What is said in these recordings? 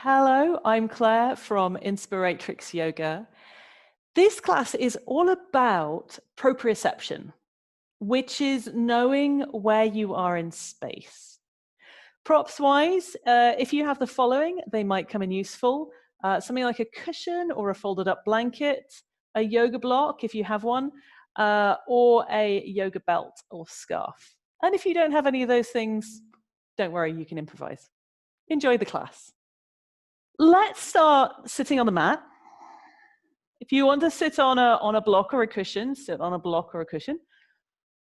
Hello, I'm Claire from Inspiratrix Yoga. This class is all about proprioception, which is knowing where you are in space. Props-wise, if you have the following, they might come in useful. Something like a cushion or a folded-up blanket, a yoga block if you have one, or a yoga belt or scarf. And if you don't have any of those things, don't worry, you can improvise. Enjoy the class. Let's start sitting on the mat. If you want to sit on a block or a cushion, sit on a block or a cushion.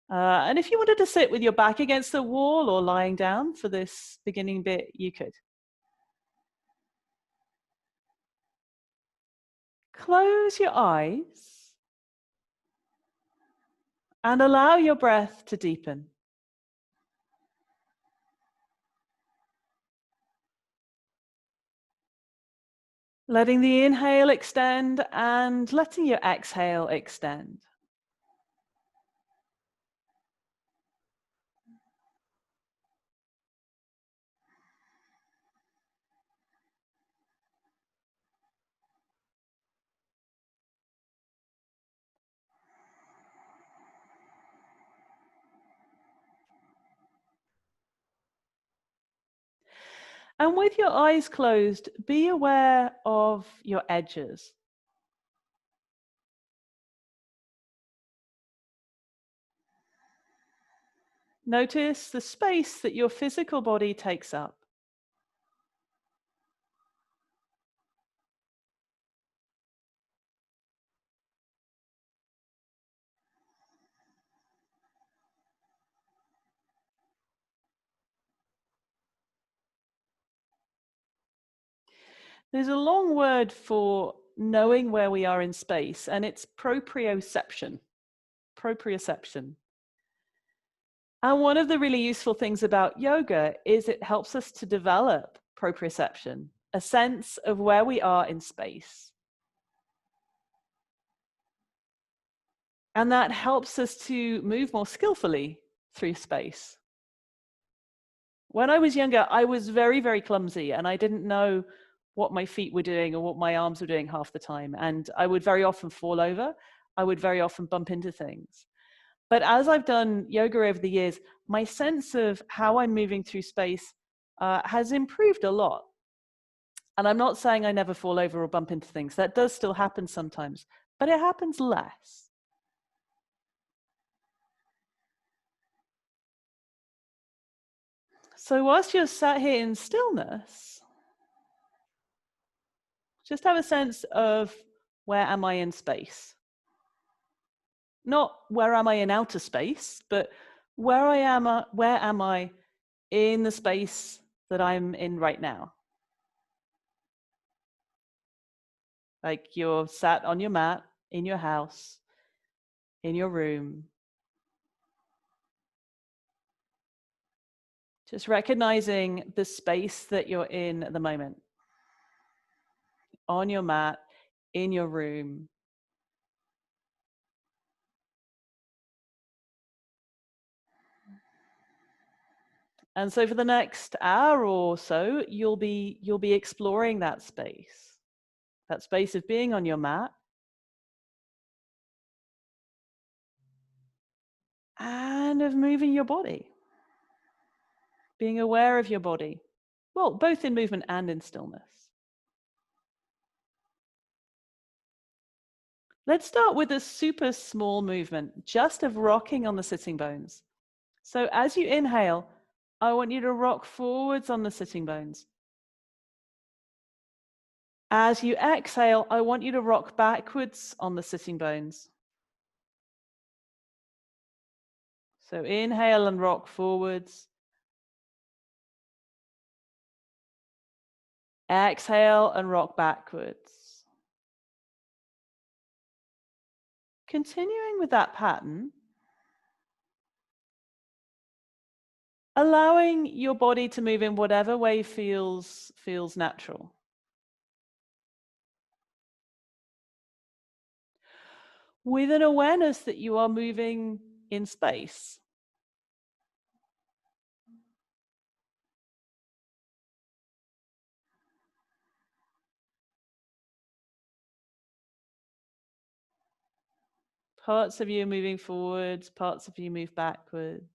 And if you wanted to sit with your back against the wall or lying down for this beginning bit, you could. Close your eyes and allow your breath to deepen. Letting the inhale extend and letting your exhale extend. And with your eyes closed, be aware of your edges. Notice the space that your physical body takes up. There's a long word for knowing where we are in space, and it's proprioception. Proprioception. And one of the really useful things about yoga is it helps us to develop proprioception, a sense of where we are in space. And that helps us to move more skillfully through space. When I was younger, I was very, very clumsy, and I didn't know what my feet were doing or what my arms were doing half the time. And I would very often fall over. I would very often bump into things. But as I've done yoga over the years, my sense of how I'm moving through space has improved a lot. And I'm not saying I never fall over or bump into things. That does still happen sometimes, but it happens less. So whilst you're sat here in stillness, just have a sense of where am I in space? Not where am I in outer space, but where am I in the space that I'm in right now? Like you're sat on your mat, in your house, in your room. Just recognizing the space that you're in at the moment. On your mat, in your room. And so for the next hour or so, you'll be exploring that space of being on your mat. And of moving your body. Being aware of your body. Well, both in movement and in stillness. Let's start with a super small movement, just of rocking on the sitting bones. So as you inhale, I want you to rock forwards on the sitting bones. As you exhale, I want you to rock backwards on the sitting bones. So inhale and rock forwards. Exhale and rock backwards. Continuing with that pattern, allowing your body to move in whatever way feels natural. With an awareness that you are moving in space. Parts of you are moving forwards, parts of you move backwards.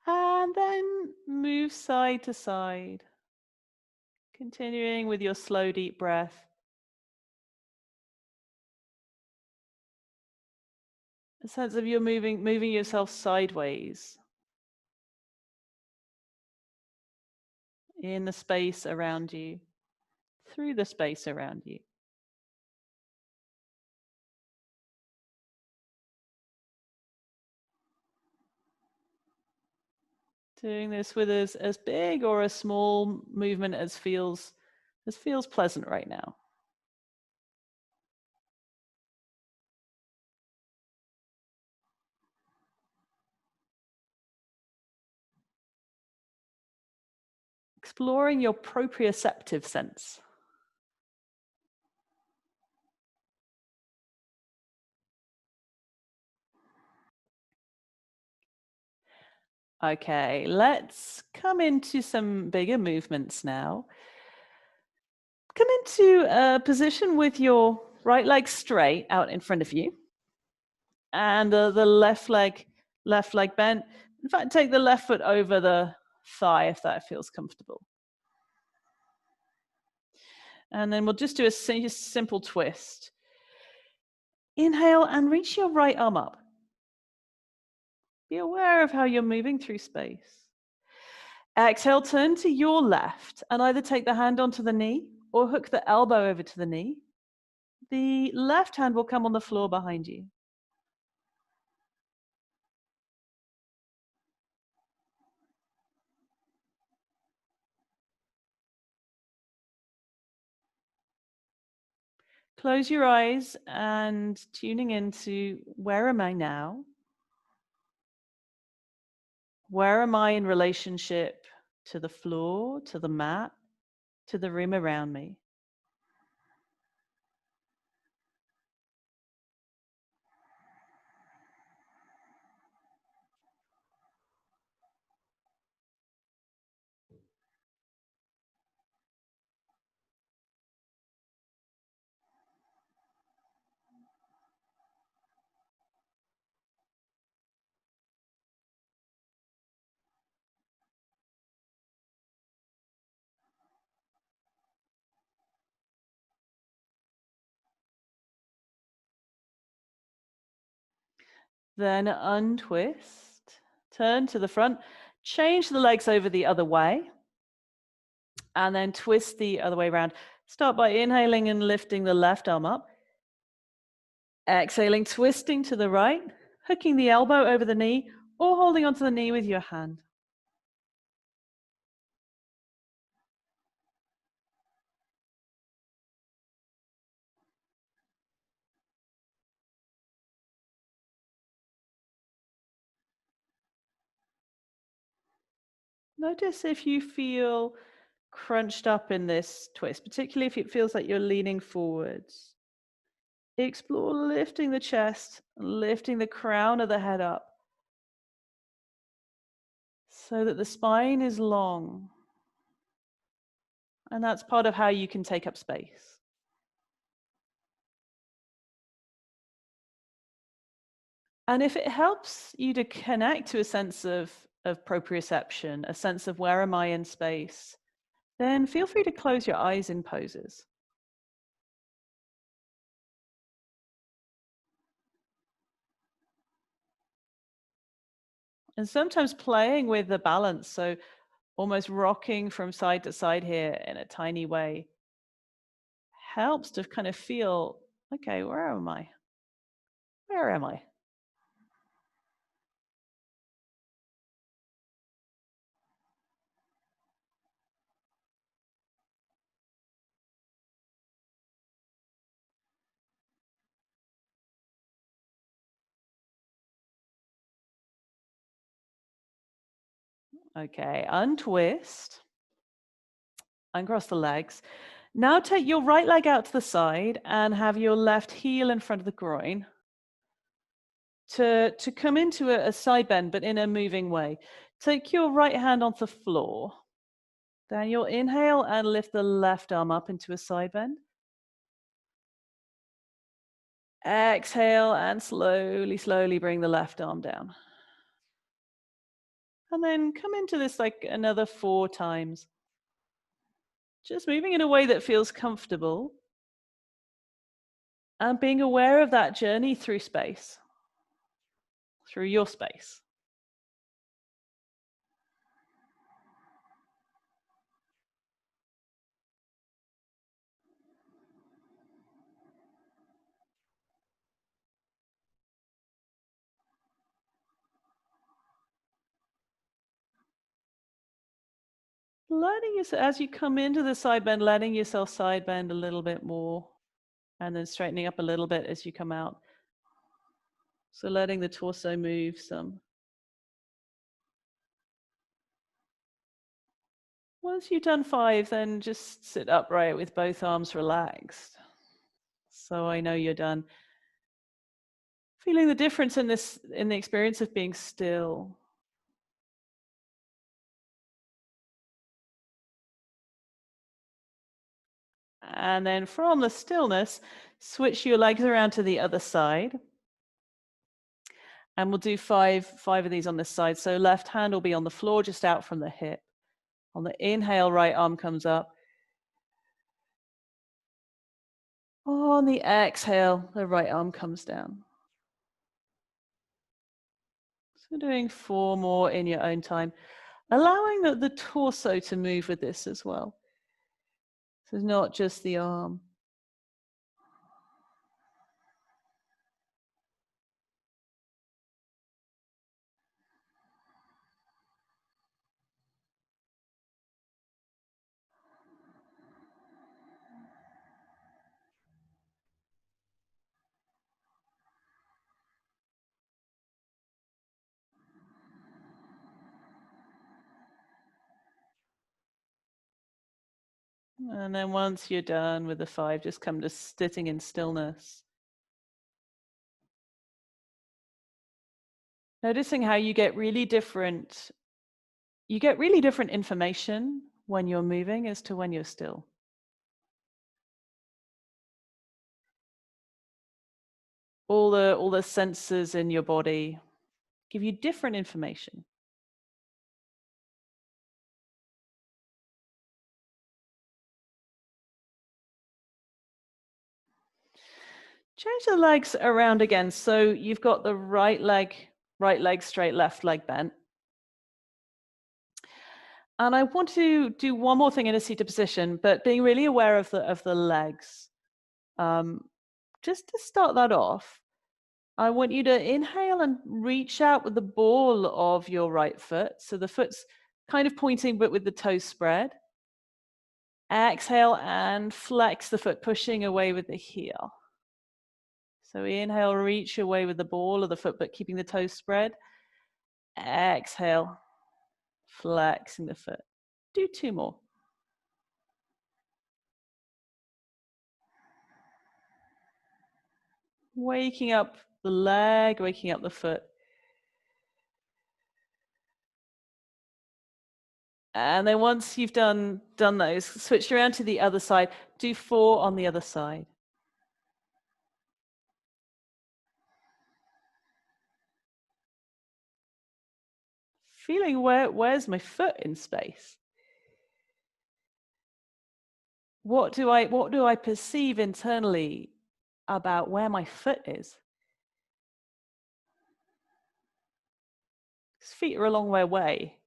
And then move side to side, continuing with your slow, deep breath. A sense of you moving yourself sideways in the space around you, through the space around you. Doing this with as big or a small movement as feels pleasant right now. Exploring your proprioceptive sense. Okay, let's come into some bigger movements now. Come into a position with your right leg straight out in front of you, and the left leg bent. In fact, take the left foot over the thigh if that feels comfortable. And then we'll just do a simple twist. Inhale and reach your right arm up. Be aware of how you're moving through space. Exhale, turn to your left and either take the hand onto the knee or hook the elbow over to the knee. The left hand will come on the floor behind you. Close your eyes and tuning into where am I now? Where am I in relationship to the floor, to the mat, to the room around me? Then untwist, turn to the front, change the legs over the other way, and then twist the other way around. Start by inhaling and lifting the left arm up. Exhaling, twisting to the right, hooking the elbow over the knee or holding onto the knee with your hand. Notice if you feel crunched up in this twist, particularly if it feels like you're leaning forwards. Explore lifting the chest, lifting the crown of the head up so that the spine is long. And that's part of how you can take up space. And if it helps you to connect to a sense of proprioception, a sense of where am I in space, then feel free to close your eyes in poses. And sometimes playing with the balance, so almost rocking from side to side here in a tiny way, helps to kind of feel, okay, where am I? Where am I? Okay, untwist, uncross the legs. Now take your right leg out to the side and have your left heel in front of the groin. to come into a side bend, but in a moving way. Take your right hand onto the floor. Then you'll inhale and lift the left arm up into a side bend. Exhale and slowly, slowly bring the left arm down. And then come into this like another 4 times. Just moving in a way that feels comfortable. And being aware of that journey through space, through your space. Letting yourself, as you come into the side bend, letting yourself side bend a little bit more, and then straightening up a little bit as you come out. So letting the torso move some. Once you've done 5, then just sit upright with both arms relaxed. So I know you're done. Feeling the difference in the experience of being still. And then from the stillness, switch your legs around to the other side. And we'll do five of these on this side. So left hand will be on the floor, just out from the hip. On the inhale, right arm comes up. On the exhale, the right arm comes down. So doing 4 more in your own time. Allowing the torso to move with this as well. So it's not just the arm. And then once you're done with the 5, just come to sitting in stillness. Noticing how you get really different information when you're moving as to when you're still. All the senses in your body give you different information. Change the legs around again. So you've got the right leg straight, left leg bent. And I want to do one more thing in a seated position, but being really aware of the legs. Just to start that off, I want you to inhale and reach out with the ball of your right foot. So the foot's kind of pointing, but with the toes spread. Exhale and flex the foot, pushing away with the heel. So inhale, reach away with the ball of the foot, but keeping the toes spread. Exhale, flexing the foot. Do 2 more. Waking up the leg, waking up the foot. And then once you've done those, switch around to the other side. Do 4 on the other side. Feeling where's my foot in space? What do I perceive internally about where my foot is? His feet are a long way away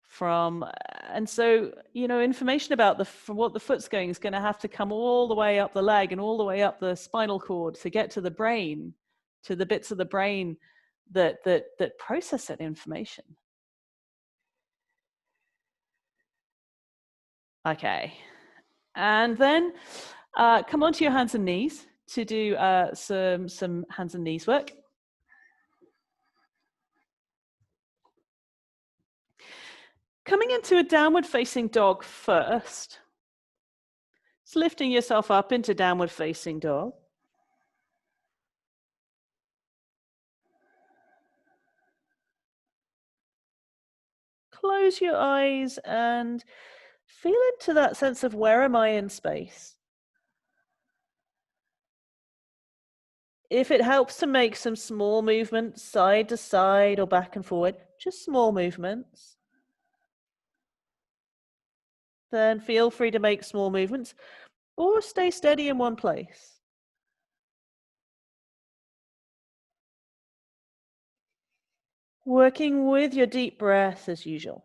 from, and so information about from what the foot's going is going to have to come all the way up the leg and all the way up the spinal cord to get to the brain, to the bits of the brain that process that information. Okay, and then come onto your hands and knees to do some hands and knees work. Coming into a downward facing dog first. So lifting yourself up into downward facing dog. close your eyes and feel into that sense of where am I in space. If it helps to make some small movements side to side or back and forward, just small movements, then feel free to make small movements or stay steady in one place. Working with your deep breath as usual.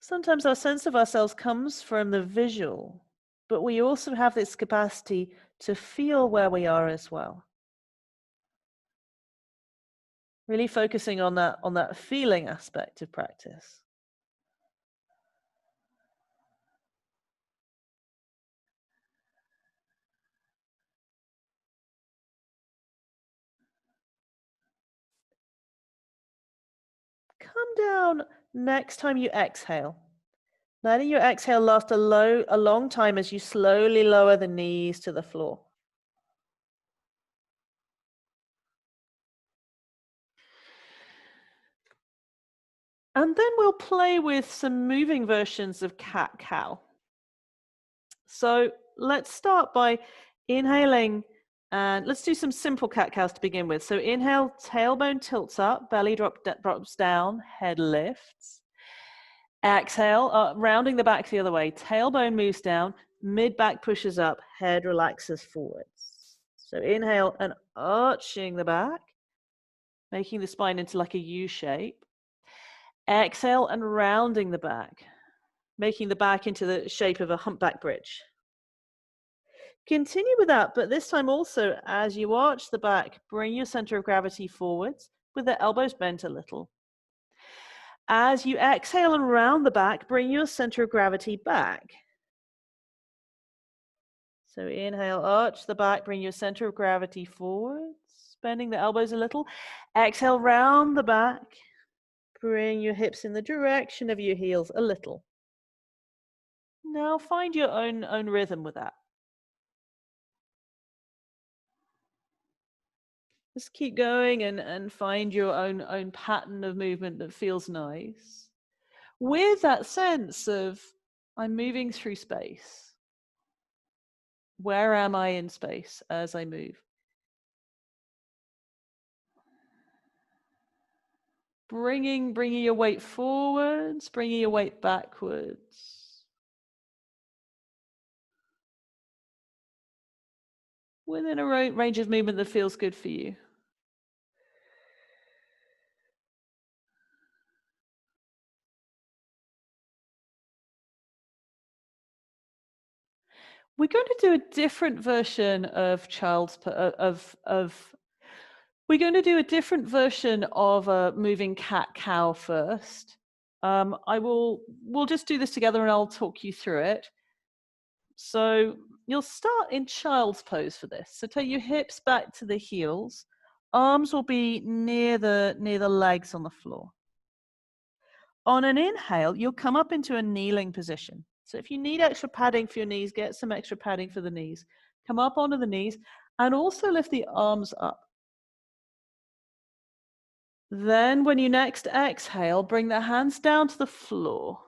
Sometimes our sense of ourselves comes from the visual, but we also have this capacity to feel where we are as well. Really focusing on that feeling aspect of practice. Come down next time you exhale. Letting your exhale last a long time as you slowly lower the knees to the floor. And then we'll play with some moving versions of cat-cow. So let's start by inhaling, and let's do some simple cat-cows to begin with. So inhale, tailbone tilts up, belly drops down, head lifts. Exhale, rounding the back the other way. Tailbone moves down, mid-back pushes up, head relaxes forwards. So inhale and arching the back, making the spine into like a U shape. Exhale and rounding the back, making the back into the shape of a humpback bridge. Continue with that, but this time also, as you arch the back, bring your center of gravity forwards with the elbows bent a little. As you exhale and round the back, bring your center of gravity back. So inhale, arch the back, bring your center of gravity forwards, bending the elbows a little. Exhale, round the back, bring your hips in the direction of your heels a little. Now find your own rhythm with that. Just keep going and find your own pattern of movement that feels nice. With that sense of, I'm moving through space. Where am I in space as I move? Bringing your weight forwards, bringing your weight backwards. Within a range of movement that feels good for you. We're going to do a different version of we're going to do a different version of a moving cat-cow first. We'll just do this together and I'll talk you through it. So you'll start in child's pose for this. So take your hips back to the heels. Arms will be near the legs on the floor. On an inhale, you'll come up into a kneeling position. So if you need extra padding for your knees, get some extra padding for the knees. Come up onto the knees and also lift the arms up. Then when you next exhale, bring the hands down to the floor.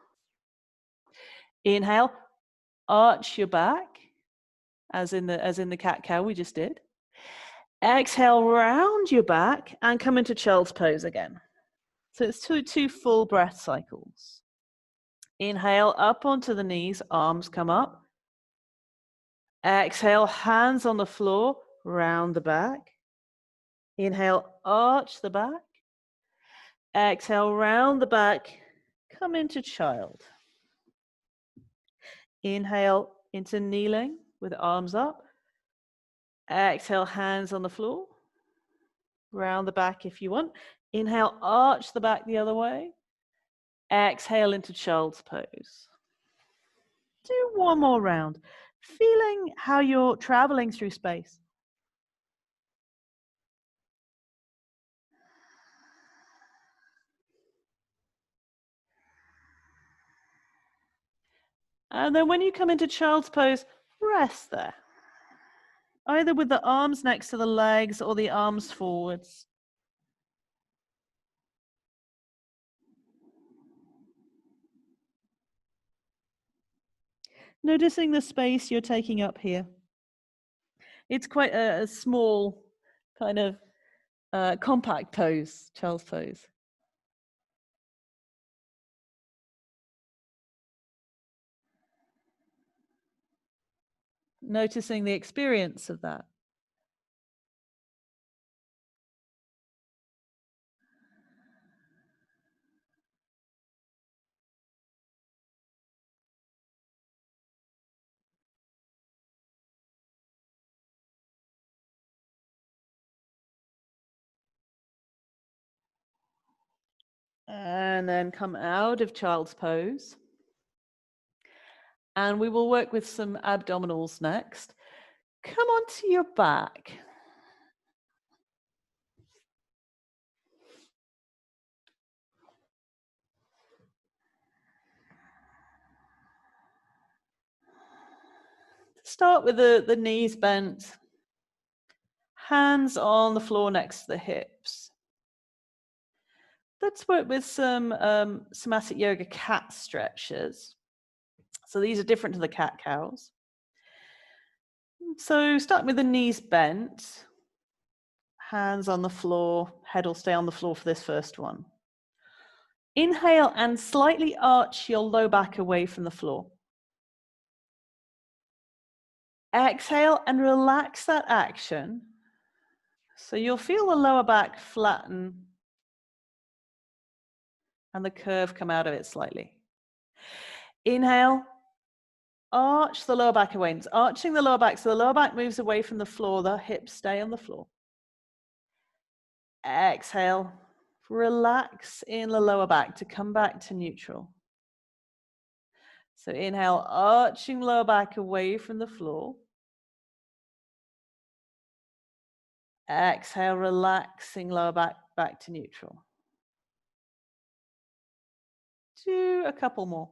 Inhale, arch your back, as in the cat-cow we just did. Exhale, round your back and come into child's pose again. So it's two full breath cycles. Inhale, up onto the knees, arms come up. Exhale, hands on the floor, round the back. Inhale, arch the back. Exhale, round the back, come into child. Inhale into kneeling with arms up. Exhale, hands on the floor. Round the back if you want. Inhale, arch the back the other way. Exhale into child's pose. Do one more round, feeling how you're traveling through space. And then when you come into child's pose, rest there. Either with the arms next to the legs or the arms forwards. Noticing the space you're taking up here. It's quite a small, kind of compact pose, child's pose. Noticing the experience of that. And then come out of child's pose. And we will work with some abdominals next. Come onto your back. Start with the knees bent, hands on the floor next to the hips. Let's work with some somatic yoga cat stretches. So these are different to the cat cows. So start with the knees bent, hands on the floor, head will stay on the floor for this first one. Inhale and slightly arch your low back away from the floor. Exhale and relax that action. So you'll feel the lower back flatten and the curve come out of it slightly. Inhale, arch the lower back away. It's arching the lower back, so the lower back moves away from the floor, the hips stay on the floor. Exhale, relax in the lower back to come back to neutral. So inhale, arching lower back away from the floor. Exhale, relaxing lower back to neutral. Do a couple more.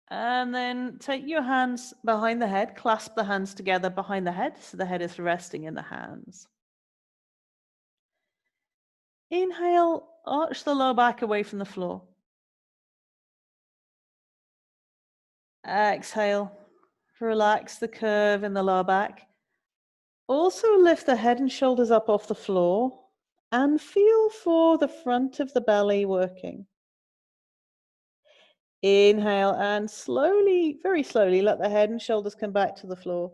And then take your hands behind the head, clasp the hands together behind the head, so the head is resting in the hands. Inhale, arch the lower back away from the floor. Exhale, relax the curve in the lower back. Also lift the head and shoulders up off the floor and feel for the front of the belly working. Inhale and slowly, very slowly, let the head and shoulders come back to the floor.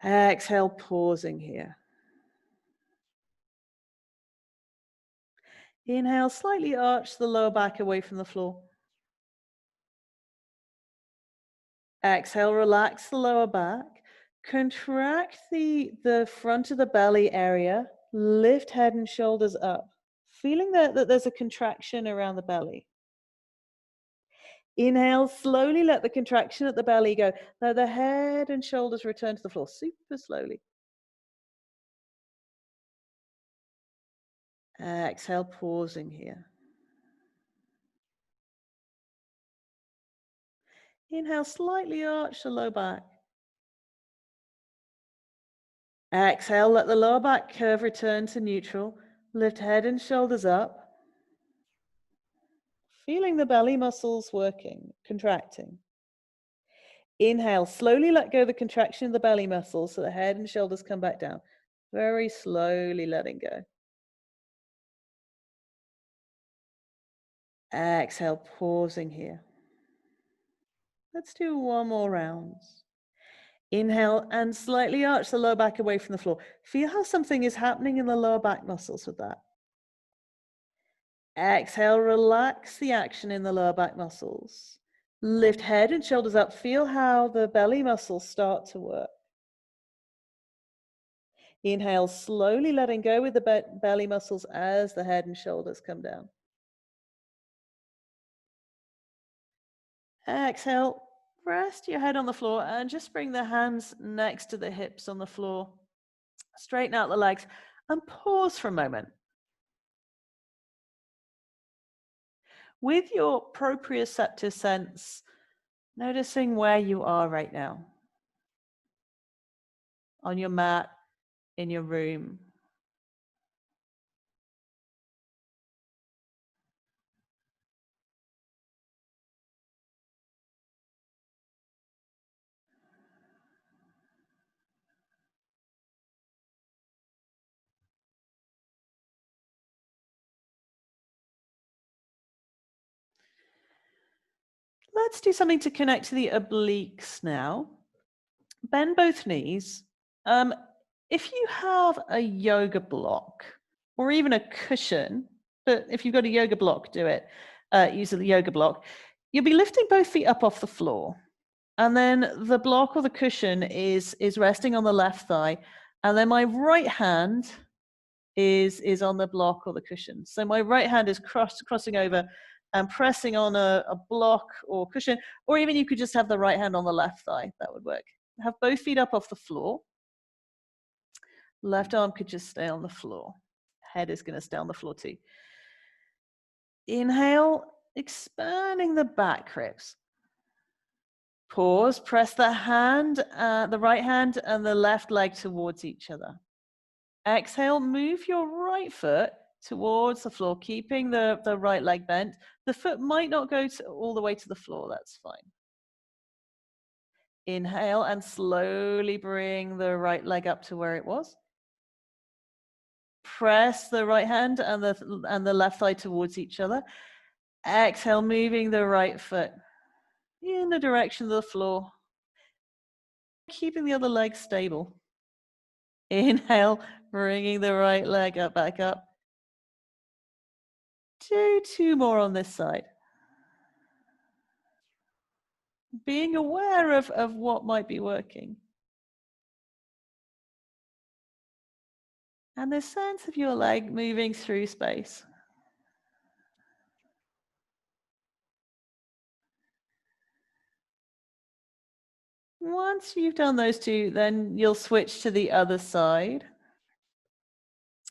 Exhale, pausing here. Inhale, slightly arch the lower back away from the floor. Exhale, relax the lower back. Contract the front of the belly area. Lift head and shoulders up. Feeling that there's a contraction around the belly. Inhale, slowly let the contraction at the belly go. Let the head and shoulders return to the floor, super slowly. Exhale, pausing here. Inhale, slightly arch the low back. Exhale, let the lower back curve return to neutral. Lift head and shoulders up. Feeling the belly muscles working, contracting. Inhale, slowly let go the contraction of the belly muscles so the head and shoulders come back down. Very slowly letting go. Exhale, pausing here. Let's do one more round. Inhale and slightly arch the lower back away from the floor. Feel how something is happening in the lower back muscles with that. Exhale, relax the action in the lower back muscles. Lift head and shoulders up. Feel how the belly muscles start to work. Inhale, slowly letting go with the belly muscles as the head and shoulders come down. Exhale, rest your head on the floor and just bring the hands next to the hips on the floor. Straighten out the legs and pause for a moment. With your proprioceptive sense, noticing where you are right now. On your mat, in your room. Let's do something to connect to the obliques now. Bend both knees. If you have a yoga block or even a cushion, but if you've got a yoga block, do it. Use the yoga block. You'll be lifting both feet up off the floor. And then the block or the cushion is resting on the left thigh. And then my right hand is on the block or the cushion. So my right hand is crossing over and pressing on a block or cushion, or even you could just have the right hand on the left thigh. That would work. Have both feet up off the floor. Left arm could just stay on the floor. Head is going to stay on the floor too. Inhale, expanding the back ribs. Pause, press the right hand and the left leg towards each other. Exhale, move your right foot towards the floor, keeping the right leg bent. The foot might not go all the way to the floor, that's fine. Inhale and slowly bring the right leg up to where it was. Press the right hand and the left thigh towards each other. Exhale, moving the right foot in the direction of the floor. Keeping the other leg stable. Inhale, bringing the right leg up, back up. Do two more on this side. Being aware of what might be working. And the sense of your leg moving through space. Once you've done those two, then you'll switch to the other side.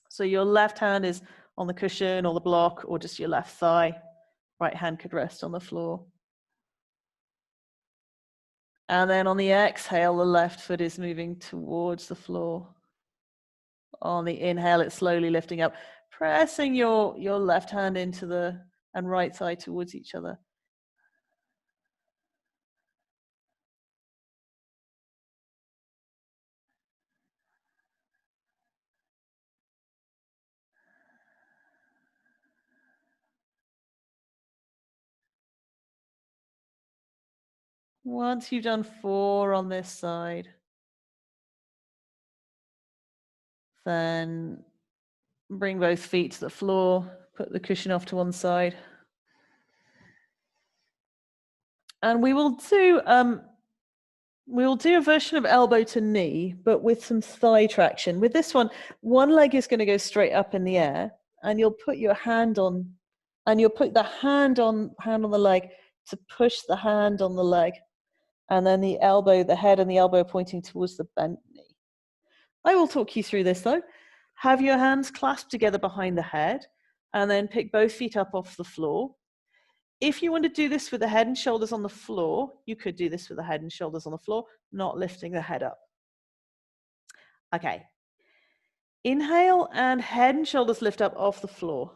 So your left hand is on the cushion or the block or just your left thigh. Right hand could rest on the floor. And then on the exhale, the left foot is moving towards the floor. On the inhale, it's slowly lifting up, pressing your left hand into and right side towards each other. Once you've done 4 on this side, then bring both feet to the floor, put the cushion off to one side. And we will do a version of elbow to knee, but with some thigh traction. With this one leg is going to go straight up in the air, and you'll put your hand on, and you'll put the hand on the leg to push the hand on the leg. And then the head and the elbow pointing towards the bent knee. I will talk you through this though. Have your hands clasped together behind the head and then pick both feet up off the floor. If you want to do this with the head and shoulders on the floor, you could do this with the head and shoulders on the floor, not lifting the head up. Okay. Inhale and head and shoulders lift up off the floor.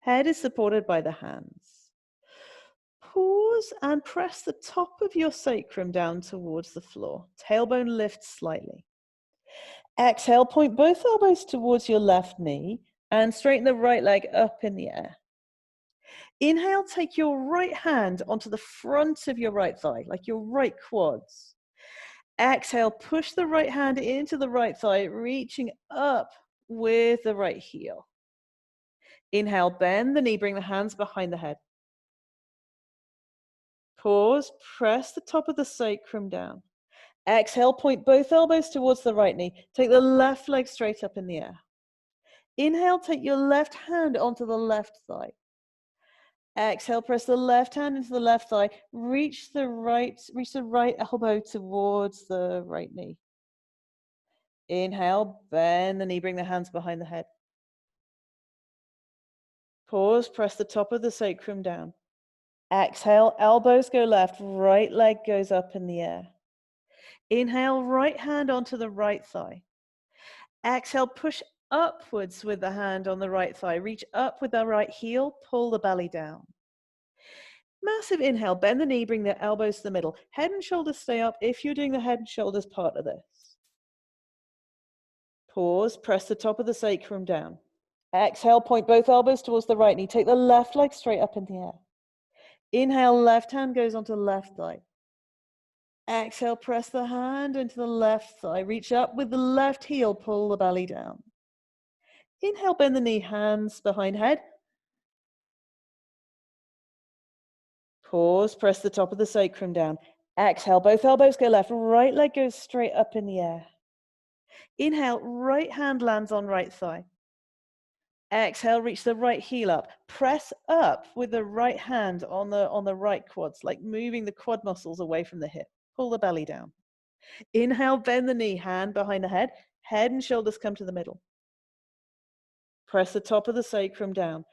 Head is supported by the hands. Pause and press the top of your sacrum down towards the floor. Tailbone lifts slightly. Exhale, point both elbows towards your left knee and straighten the right leg up in the air. Inhale, take your right hand onto the front of your right thigh, like your right quads. Exhale, push the right hand into the right thigh, reaching up with the right heel. Inhale, bend the knee, bring the hands behind the head. Pause, press the top of the sacrum down. Exhale, point both elbows towards the right knee. Take the left leg straight up in the air. Inhale, take your left hand onto the left thigh. Exhale, press the left hand into the left thigh. Reach the right elbow towards the right knee. Inhale, bend the knee, bring the hands behind the head. Pause, press the top of the sacrum down. Exhale, elbows go left, right leg goes up in the air. Inhale, right hand onto the right thigh. Exhale, push upwards with the hand on the right thigh. Reach up with the right heel, pull the belly down. Massive inhale, bend the knee, bring the elbows to the middle. Head and shoulders stay up if you're doing the head and shoulders part of this. Pause, press the top of the sacrum down. Exhale, point both elbows towards the right knee. Take the left leg straight up in the air. Inhale, left hand goes onto the left thigh. Exhale, press the hand into the left thigh. Reach up with the left heel, pull the belly down. Inhale, bend the knee, hands behind head. Pause, press the top of the sacrum down. Exhale, both elbows go left, right leg goes straight up in the air. Inhale, right hand lands on right thigh. Exhale, reach the right heel up. Press up with the right hand on the right quads, like moving the quad muscles away from the hip. Pull the belly down. Inhale, bend the knee, hand behind the head. Head and shoulders come to the middle. Press the top of the sacrum down.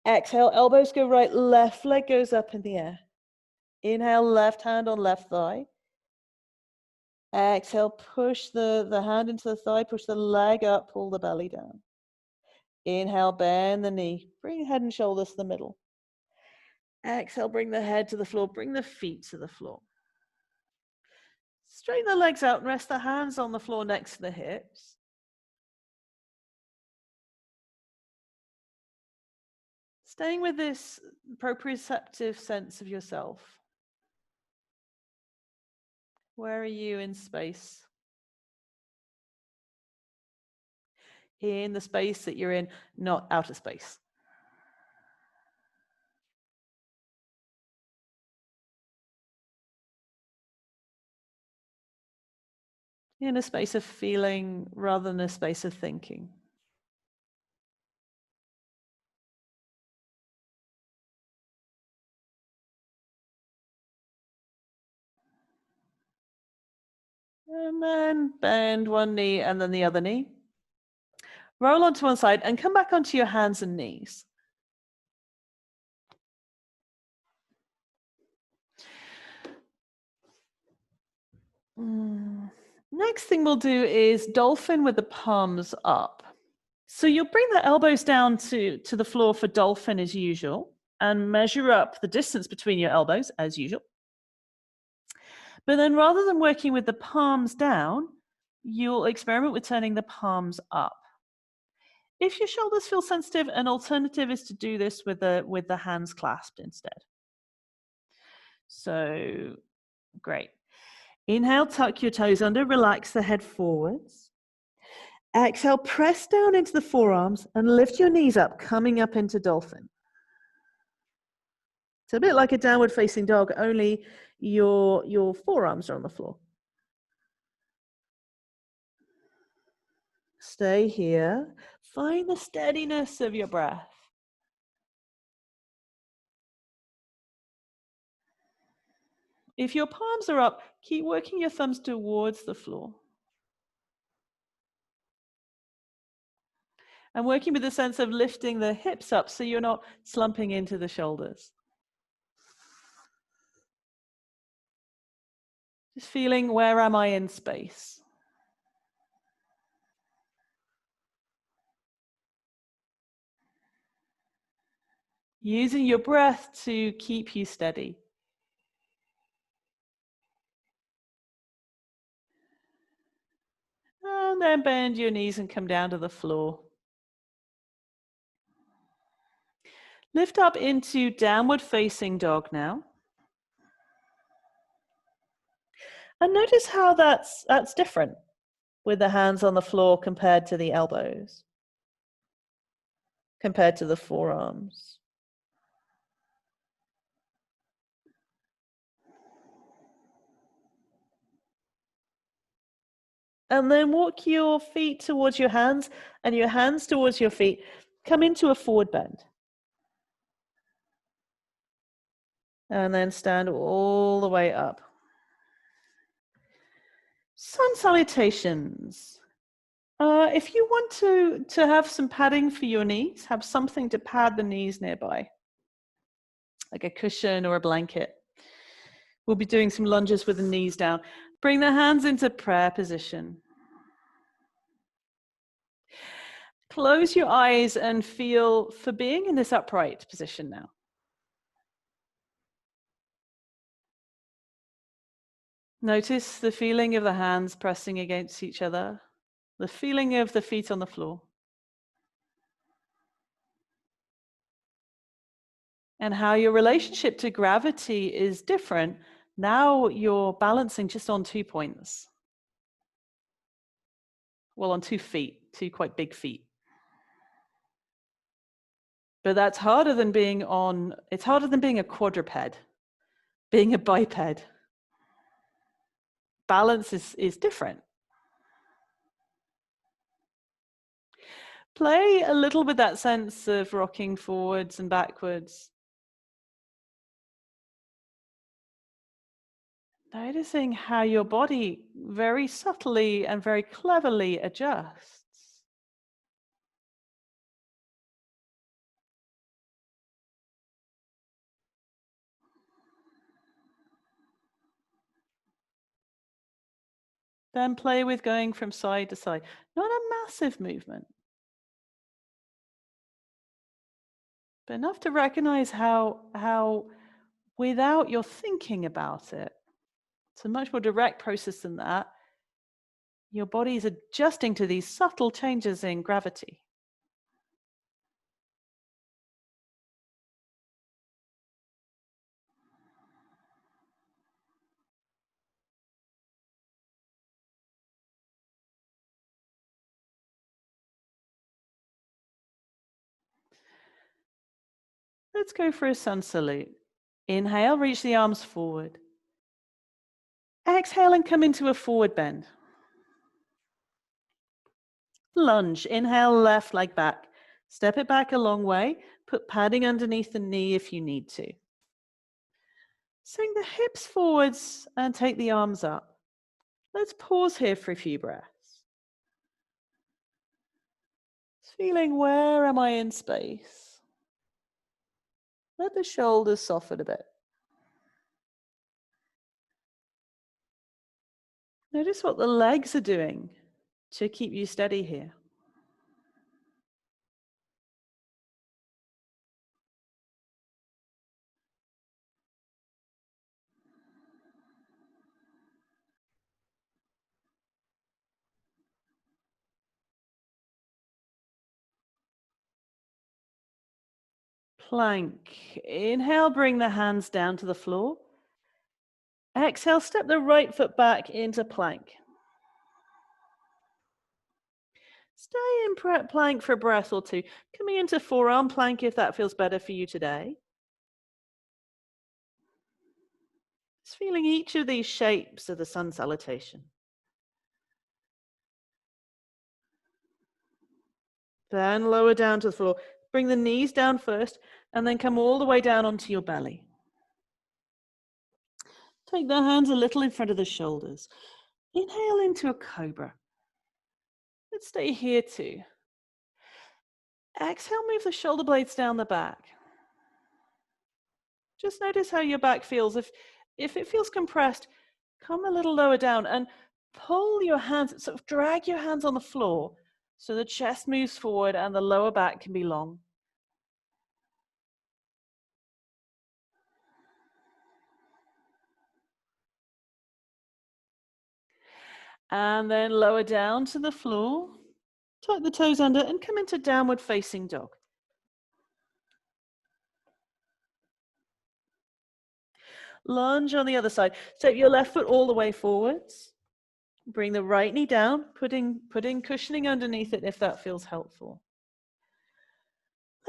Exhale, elbows go right, left leg goes up in the air. Inhale, left hand on left thigh. Exhale, push the hand into the thigh, push the leg up, pull the belly down. Inhale, bend the knee, bring head and shoulders to the middle. Exhale, bring the head to the floor, bring the feet to the floor. Straighten the legs out and rest the hands on the floor next to the hips. Staying with this proprioceptive sense of yourself. Where are you in space? In the space that you're in, not outer space. In a space of feeling rather than a space of thinking. And then bend one knee and then the other knee. Roll onto one side and come back onto your hands and knees. Next thing we'll do is dolphin with the palms up. So you'll bring the elbows down to the floor for dolphin as usual and measure up the distance between your elbows as usual. But then rather than working with the palms down, you'll experiment with turning the palms up. If your shoulders feel sensitive, an alternative is to do this with the hands clasped instead. So, great. Inhale, tuck your toes under, relax the head forwards. Exhale, press down into the forearms and lift your knees up, coming up into dolphin. It's a bit like a downward facing dog, only your forearms are on the floor. Stay here. Find the steadiness of your breath. If your palms are up, keep working your thumbs towards the floor. And working with the sense of lifting the hips up so you're not slumping into the shoulders. Just feeling, where am I in space? Using your breath to keep you steady. And then bend your knees and come down to the floor. Lift up into downward facing dog now. And notice how that's different with the hands on the floor compared to the elbows, compared to the forearms. And then walk your feet towards your hands and your hands towards your feet. Come into a forward bend. And then stand all the way up. Sun salutations. If you want to have some padding for your knees, have something to pad the knees nearby, like a cushion or a blanket. We'll be doing some lunges with the knees down. Bring the hands into prayer position. Close your eyes and feel for being in this upright position now. Notice the feeling of the hands pressing against each other, the feeling of the feet on the floor. And how your relationship to gravity is different. Now you're balancing just on 2 points. Well, on 2 feet, 2 quite big feet. But that's harder than being it's harder than being a quadruped, being a biped. Balance is different. Play a little with that sense of rocking forwards and backwards. Noticing how your body very subtly and very cleverly adjusts. Then play with going from side to side. Not a massive movement, but enough to recognize how without your thinking about it, it's a much more direct process than that. Your body is adjusting to these subtle changes in gravity. Let's go for a sun salute. Inhale, reach the arms forward. Exhale and come into a forward bend. Lunge. Inhale, left leg back. Step it back a long way. Put padding underneath the knee if you need to. Swing the hips forwards and take the arms up. Let's pause here for a few breaths. Feeling, where am I in space? Let the shoulders soften a bit. Notice what the legs are doing to keep you steady here. Plank. Inhale, bring the hands down to the floor. Exhale, step the right foot back into plank. Stay in plank for a breath or two. Coming into forearm plank if that feels better for you today. Just feeling each of these shapes of the sun salutation. Then lower down to the floor. Bring the knees down first and then come all the way down onto your belly. Take the hands a little in front of the shoulders. Inhale into a cobra. Let's stay here too. Exhale, move the shoulder blades down the back. Just notice how your back feels. If it feels compressed, come a little lower down and pull your hands, sort of drag your hands on the floor so the chest moves forward and the lower back can be long. And then lower down to the floor, tuck the toes under and come into downward facing dog. Lunge on the other side. Step your left foot all the way forwards. Bring the right knee down, putting cushioning underneath it if that feels helpful.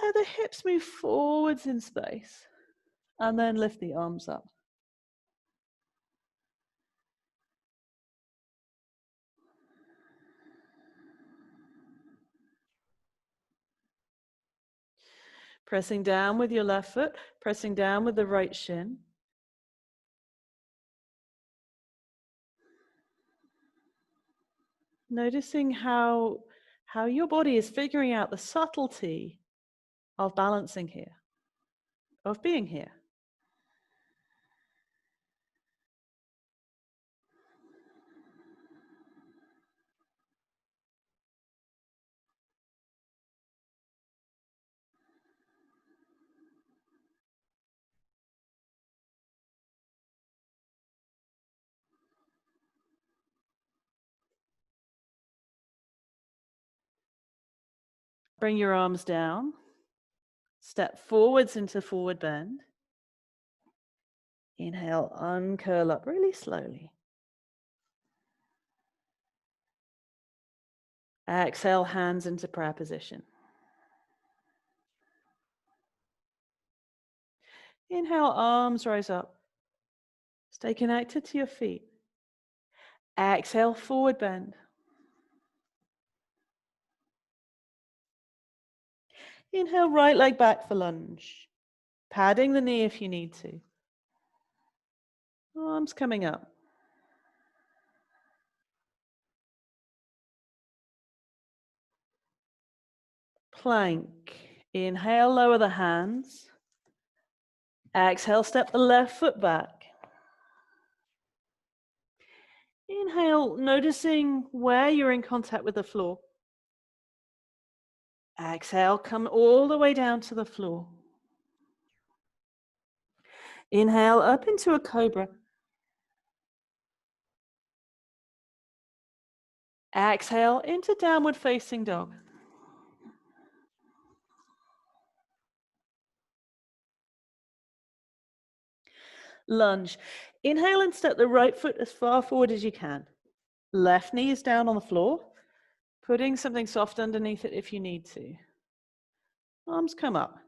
Let the hips move forwards in space. And then lift the arms up. Pressing down with your left foot, pressing down with the right shin. Noticing how your body is figuring out the subtlety of balancing here, of being here. Bring your arms down. Step forwards into forward bend. Inhale, uncurl up really slowly. Exhale, hands into prayer position. Inhale, arms rise up. Stay connected to your feet. Exhale, forward bend. Inhale, right leg back for lunge. Padding the knee if you need to. Arms coming up. Plank. Inhale, lower the hands. Exhale, step the left foot back. Inhale, noticing where you're in contact with the floor. Exhale, come all the way down to the floor. Inhale, up into a cobra. Exhale, into downward facing dog. Lunge. Inhale and step the right foot as far forward as you can. Left knee is down on the floor, putting something soft underneath it if you need to. Arms come up.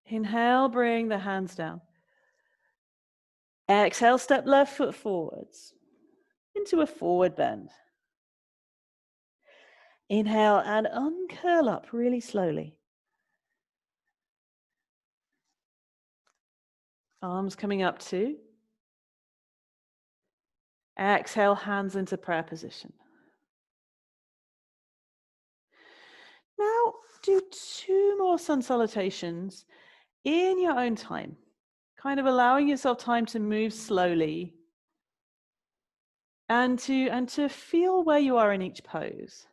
Inhale, bring the hands down. Exhale, step left foot forwards into a forward bend. Inhale and uncurl up really slowly. Arms coming up too. Exhale, hands into prayer position. Now do 2 more sun salutations in your own time, kind of allowing yourself time to move slowly and to feel where you are in each pose.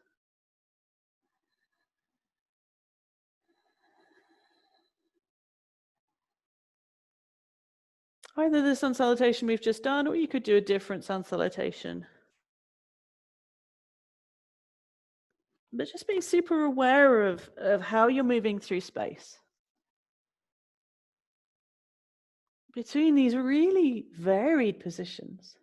Either the sun salutation we've just done, or you could do a different sun salutation. But just being super aware of how you're moving through space between these really varied positions.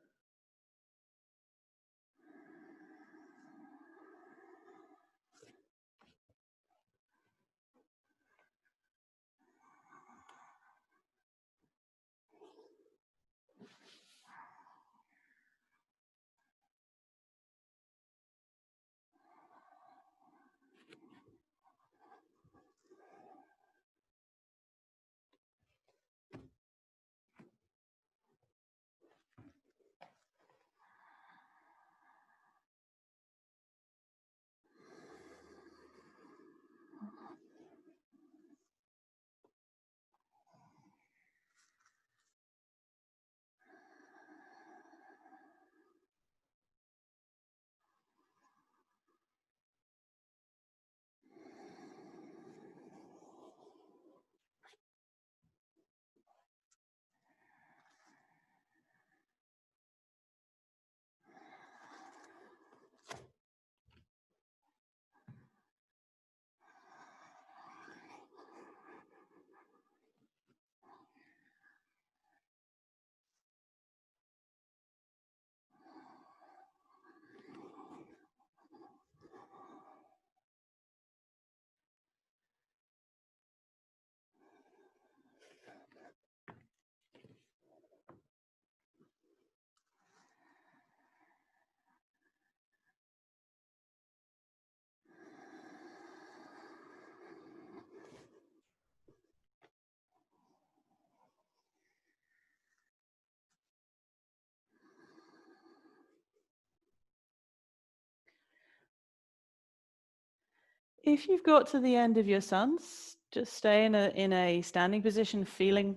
If you've got to the end of your suns, just stay in a standing position, feeling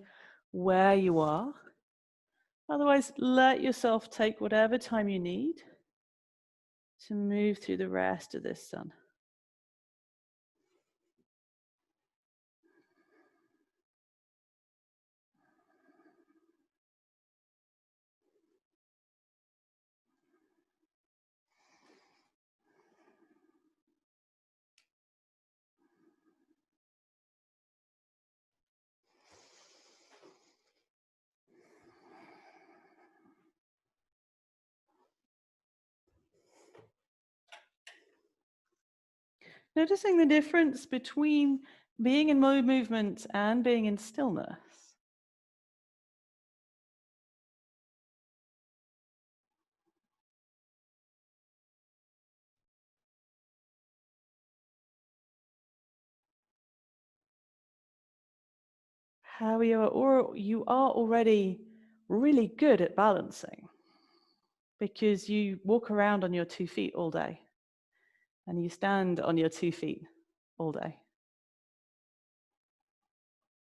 where you are. Otherwise, let yourself take whatever time you need to move through the rest of this sun. Noticing the difference between being in movement and being in stillness. How you are already really good at balancing because you walk around on your 2 feet all day and you stand on your 2 feet all day.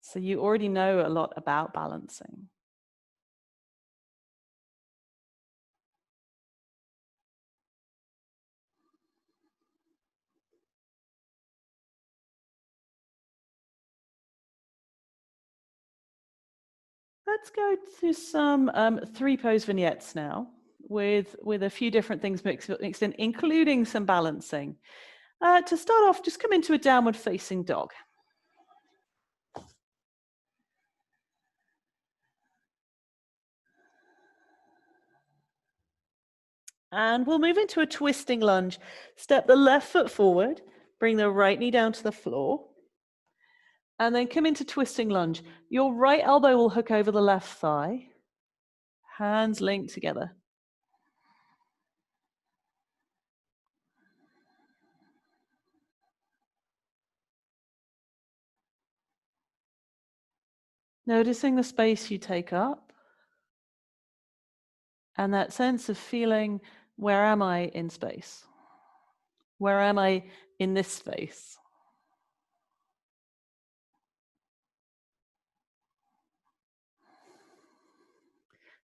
So you already know a lot about balancing. Let's go to some 3-pose vignettes now with a few different things mixed in, including some balancing. To start off, just come into a downward facing dog. And we'll move into a twisting lunge. Step the left foot forward, bring the right knee down to the floor, and then come into twisting lunge. Your right elbow will hook over the left thigh, hands linked together. Noticing the space you take up, and that sense of feeling, where am I in space? Where am I in this space?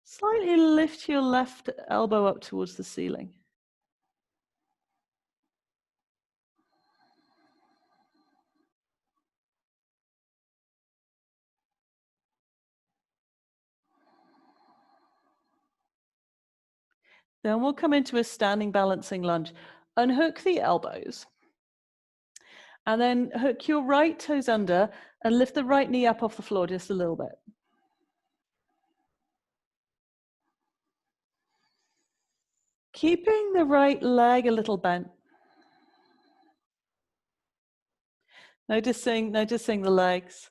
Slightly lift your left elbow up towards the ceiling. Then we'll come into a standing balancing lunge. Unhook the elbows. And then hook your right toes under and lift the right knee up off the floor just a little bit. Keeping the right leg a little bent. Noticing the legs.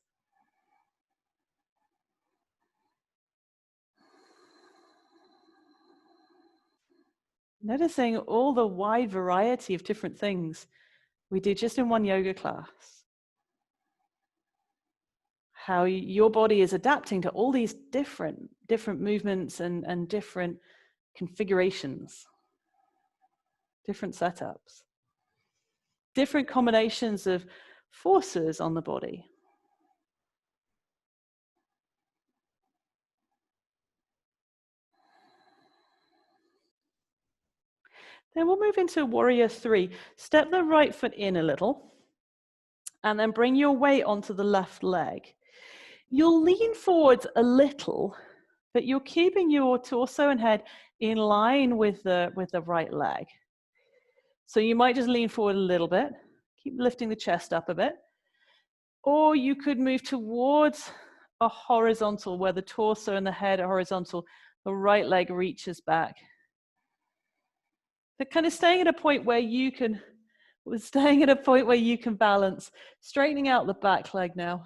Noticing all the wide variety of different things we did just in one yoga class. How your body is adapting to all these different movements and different configurations, different setups, different combinations of forces on the body. Then we'll move into warrior 3. Step the right foot in a little and then bring your weight onto the left leg. You'll lean forwards a little, but you're keeping your torso and head in line with the right leg. So you might just lean forward a little bit, keep lifting the chest up a bit, or you could move towards a horizontal where the torso and the head are horizontal, the right leg reaches back. But kind of staying at a point where you can balance, straightening out the back leg now.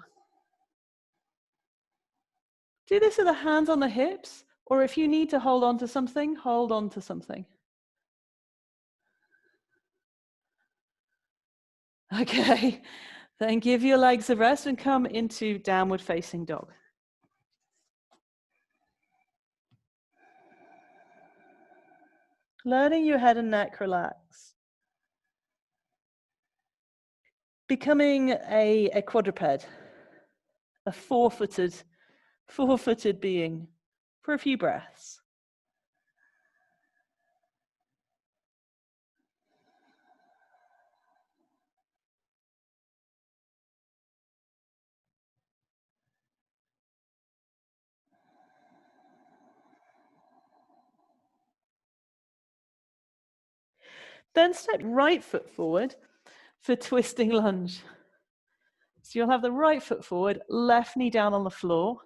Do this with the hands on the hips, or if you need to hold on to something, hold on to something. Okay, then give your legs a rest and come into downward facing dog. Letting your head and neck relax. becoming a quadruped, a four-footed being for a few breaths. Then step right foot forward for twisting lunge. So you'll have the right foot forward, left knee down on the floor.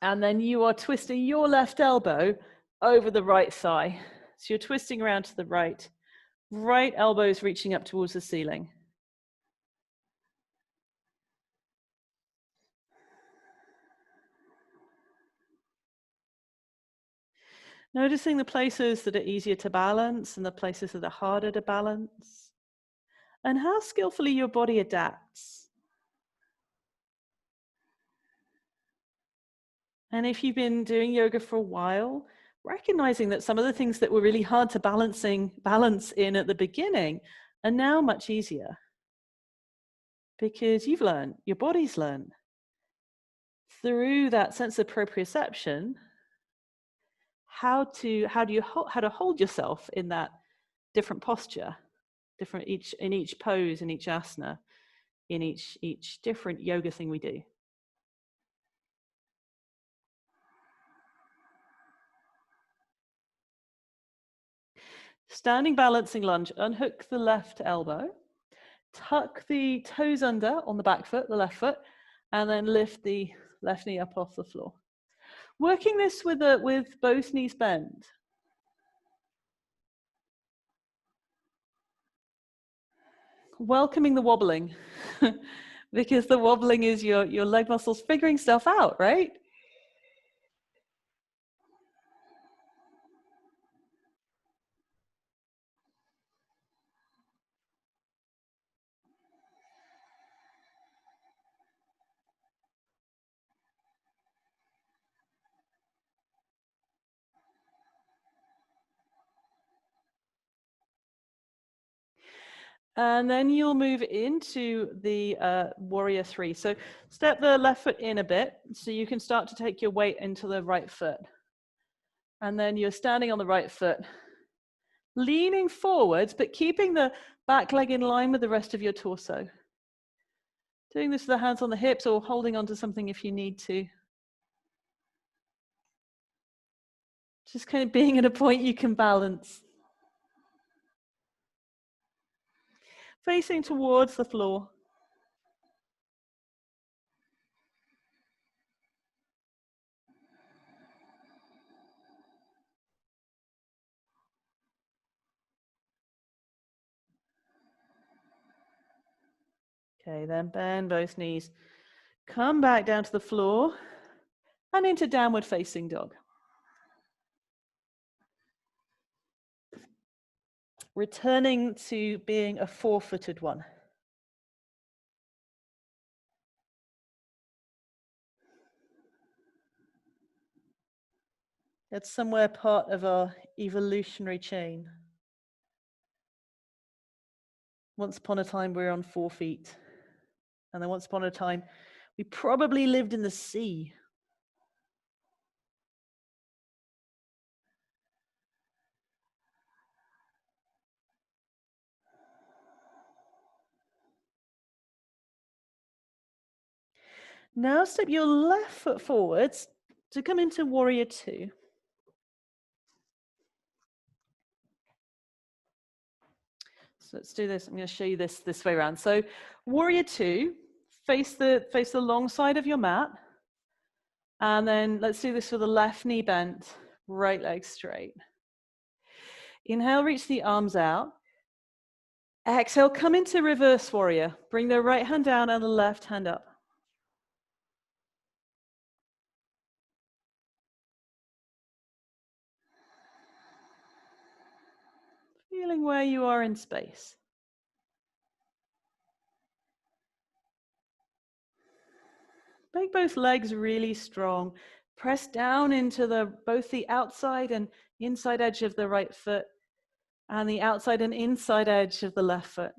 And then you are twisting your left elbow over the right thigh. So you're twisting around to the right. Right elbow is reaching up towards the ceiling. Noticing the places that are easier to balance and the places that are harder to balance, and how skillfully your body adapts. And if you've been doing yoga for a while, recognizing that some of the things that were really hard to balance in at the beginning are now much easier. Because you've learned, your body's learned, through that sense of proprioception, how to hold yourself in that different posture, in each pose, in each asana, in each different yoga thing we do. Standing balancing lunge, unhook the left elbow, tuck the toes under on the back foot, the left foot, and then lift the left knee up off the floor. Working this with both knees bent. Welcoming the wobbling, because the wobbling is your leg muscles figuring stuff out, right? And then you'll move into the warrior three. So step the left foot in a bit so you can start to take your weight into the right foot. And then you're standing on the right foot, leaning forwards, but keeping the back leg in line with the rest of your torso. Doing this with the hands on the hips or holding onto something if you need to. Just kind of being at a point you can balance. Facing towards the floor. Okay, then bend both knees. Come back down to the floor and into downward facing dog. Returning to being a four-footed one. It's somewhere part of our evolutionary chain. Once upon a time, we were on 4 feet. And then once upon a time, we probably lived in the sea. Now step your left foot forwards to come into warrior two. So let's do this. I'm going to show you this way around. So warrior two, face the long side of your mat. And then let's do this with the left knee bent, right leg straight. Inhale, reach the arms out. Exhale, come into reverse warrior. Bring the right hand down and the left hand up. Feeling where you are in space. Make both legs really strong. Press down into both the outside and inside edge of the right foot and the outside and inside edge of the left foot.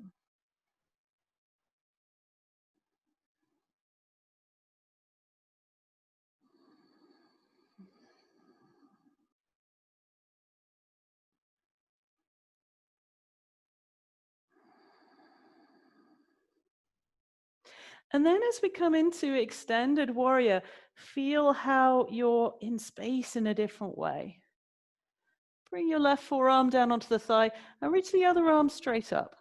And then as we come into extended warrior, feel how you're in space in a different way. Bring your left forearm down onto the thigh and reach the other arm straight up.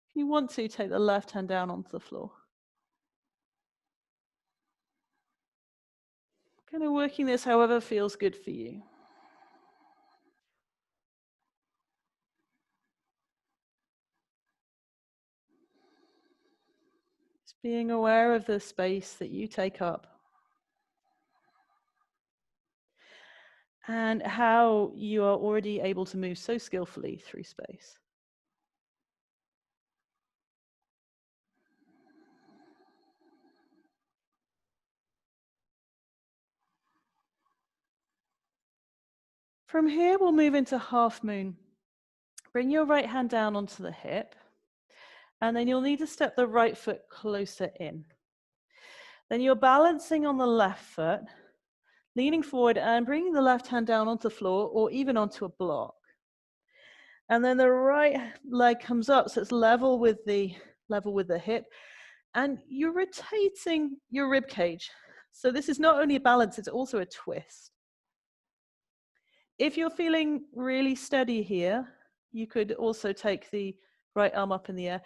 If you want to, take the left hand down onto the floor. Kind of working this however feels good for you. Just being aware of the space that you take up and how you are already able to move so skillfully through space. From here, we'll move into half moon. Bring your right hand down onto the hip, and then you'll need to step the right foot closer in. Then you're balancing on the left foot, leaning forward and bringing the left hand down onto the floor or even onto a block. And then the right leg comes up, so it's level with the hip, and you're rotating your rib cage. So this is not only a balance, it's also a twist. If you're feeling really steady here, you could also take the right arm up in the air.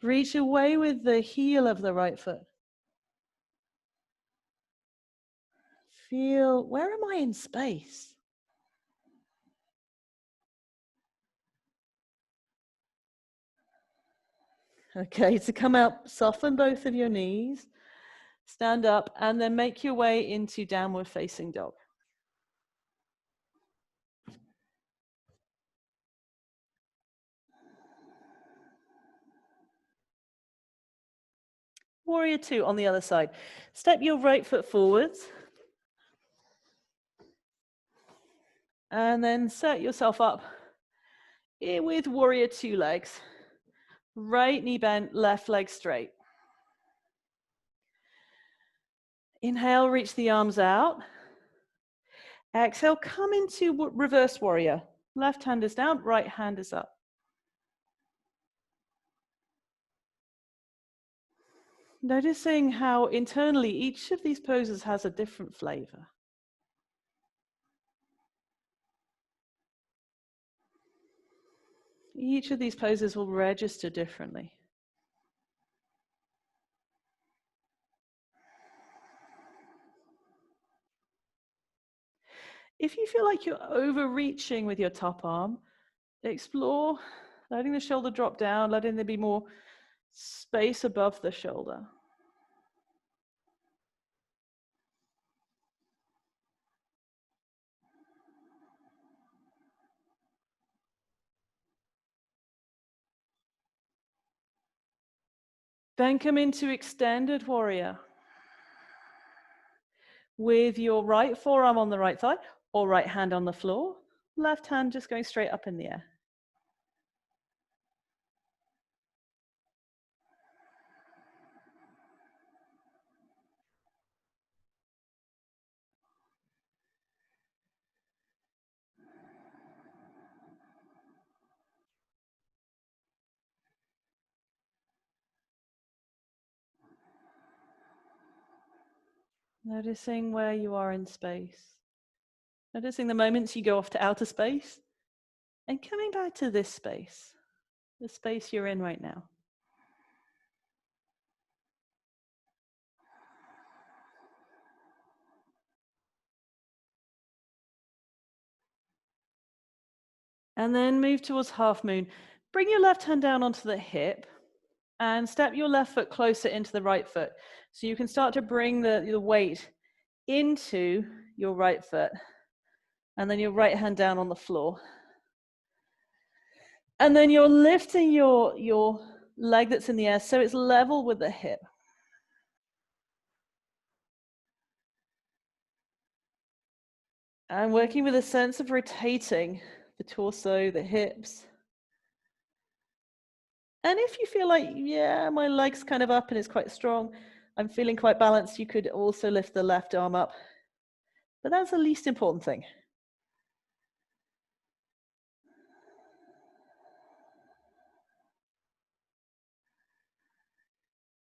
Reach away with the heel of the right foot. Feel, where am I in space? Okay, so come out, soften both of your knees, stand up, and then make your way into downward facing dog. Warrior two on the other side. Step your right foot forwards. And then set yourself up with warrior two legs. Right knee bent, left leg straight. Inhale, reach the arms out. Exhale, come into reverse warrior. Left hand is down, right hand is up. Noticing how internally each of these poses has a different flavor. Each of these poses will register differently. If you feel like you're overreaching with your top arm, explore letting the shoulder drop down, letting there be more space above the shoulder. Then come into extended warrior with your right forearm on the right thigh or right hand on the floor, left hand just going straight up in the air. Noticing where you are in space. Noticing the moments you go off to outer space and coming back to this space, the space you're in right now. And then move towards half moon. Bring your left hand down onto the hip and step your left foot closer into the right foot. So you can start to bring the weight into your right foot. And then your right hand down on the floor. And then you're lifting your leg that's in the air so it's level with the hip. And working with a sense of rotating the torso, the hips. And if you feel like, yeah, my leg's kind of up and it's quite strong, I'm feeling quite balanced. You could also lift the left arm up, but that's the least important thing.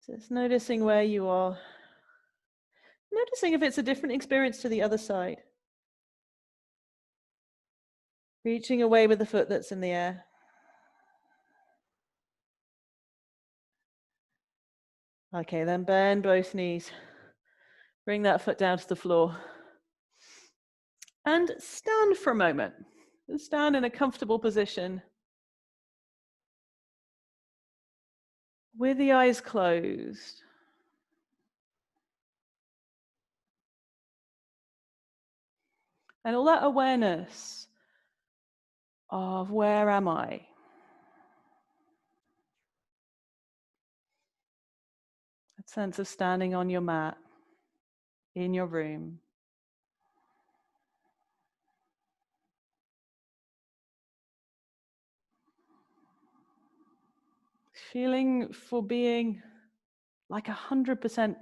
Just noticing where you are. Noticing if it's a different experience to the other side. Reaching away with the foot that's in the air. Okay, then bend both knees. Bring that foot down to the floor. And stand for a moment. Stand in a comfortable position. With the eyes closed. And all that awareness of where am I? That sense of standing on your mat, in your room. Feeling for being like 100%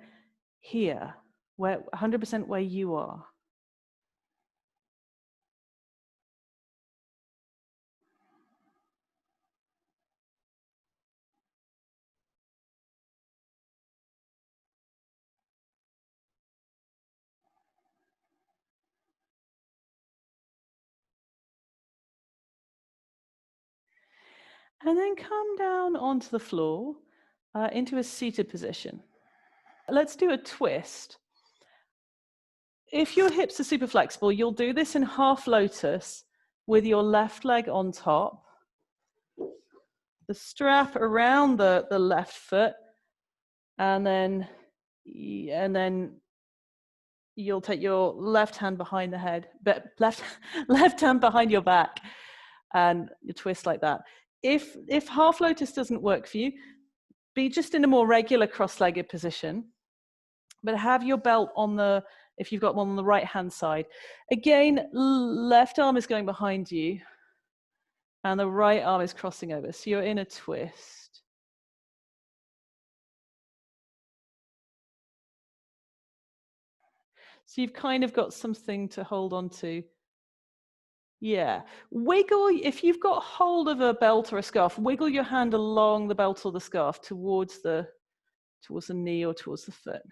here, where 100% where you are. And then come down onto the floor into a seated position. Let's do a twist. If your hips are super flexible, you'll do this in half lotus with your left leg on top, the strap around the left foot, and then you'll take your left hand behind the head, but left hand behind your back, and you twist like that. If half lotus doesn't work for you, be just in a more regular cross-legged position, but have your belt on the, if you've got one on the right hand side. Again, left arm is going behind you and the right arm is crossing over. So you're in a twist. So you've kind of got something to hold on to. Yeah. Wiggle, if you've got hold of a belt or a scarf, wiggle your hand along the belt or the scarf towards the knee or towards the foot.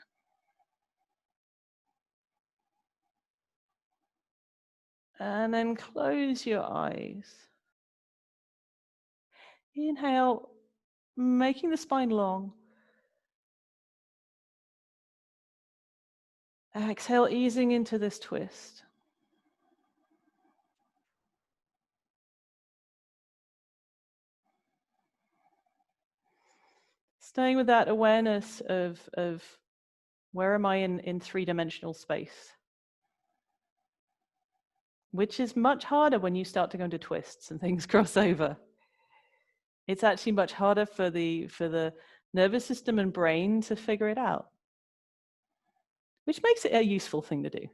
And then close your eyes. Inhale, making the spine long. Exhale, easing into this twist. Staying with that awareness of where am I in three-dimensional space, which is much harder when you start to go into twists and things cross over. It's actually much harder for the nervous system and brain to figure it out, which makes it a useful thing to do.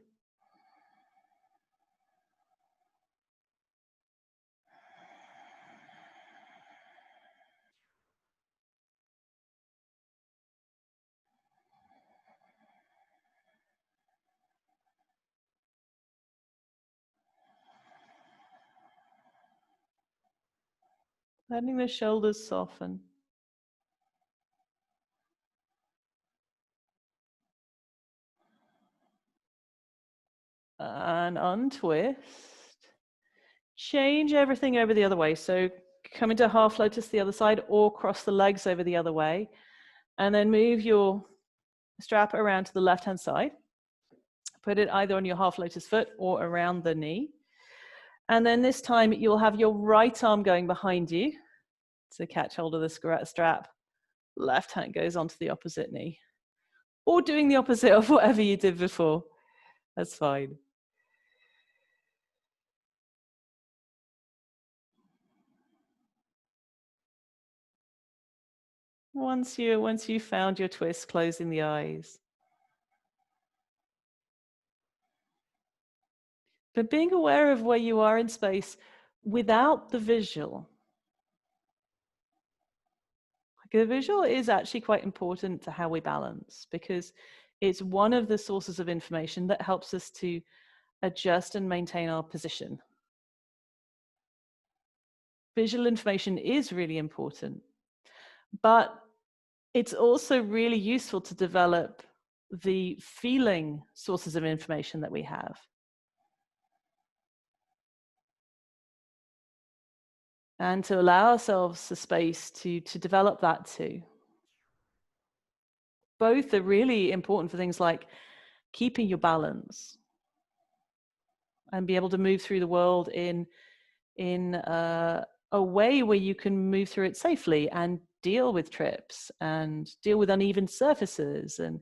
Letting the shoulders soften. And untwist. Change everything over the other way. So come into half lotus the other side or cross the legs over the other way. And then move your strap around to the left-hand side. Put it either on your half lotus foot or around the knee. And then this time you'll have your right arm going behind you to catch hold of the strap. Left hand goes onto the opposite knee. Or doing the opposite of whatever you did before. That's fine. Once you found your twist, closing the eyes. But being aware of where you are in space without the visual. The visual is actually quite important to how we balance, because it's one of the sources of information that helps us to adjust and maintain our position. Visual information is really important, but it's also really useful to develop the feeling sources of information that we have. And to allow ourselves the space to develop that too. Both are really important for things like keeping your balance and be able to move through the world in a way where you can move through it safely and deal with trips and deal with uneven surfaces and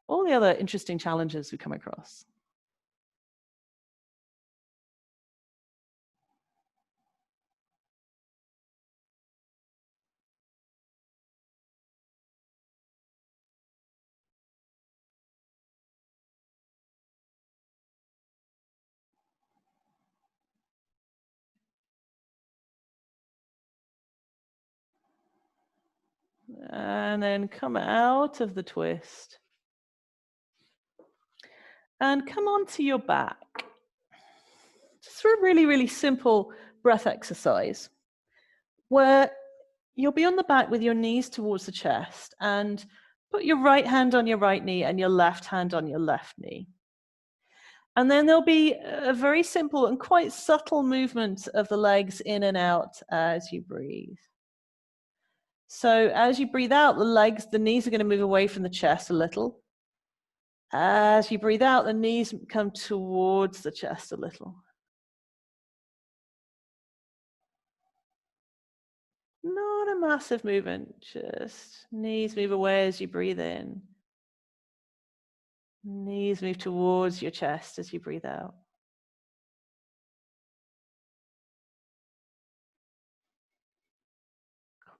all the other interesting challenges we come across. And then come out of the twist and come onto your back. Just for a really, really simple breath exercise where you'll be on the back with your knees towards the chest and put your right hand on your right knee and your left hand on your left knee. And then there'll be a very simple and quite subtle movement of the legs in and out as you breathe. So as you breathe out, the knees are going to move away from the chest a little. As you breathe out, the knees come towards the chest a little. Not a massive movement, just knees move away as you breathe in. Knees move towards your chest as you breathe out.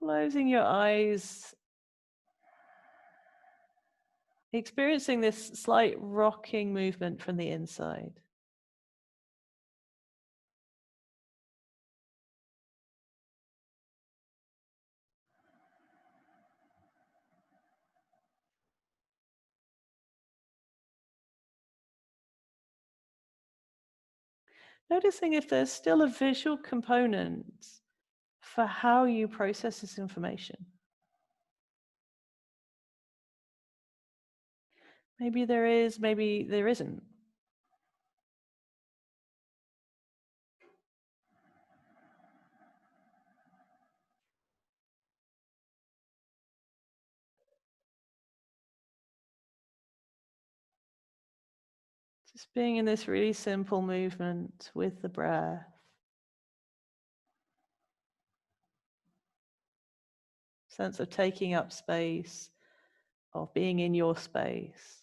Closing your eyes, experiencing this slight rocking movement from the inside. Noticing if there's still a visual component for how you process this information. Maybe there is, maybe there isn't. Just being in this really simple movement with the breath. Sense of taking up space, of being in your space.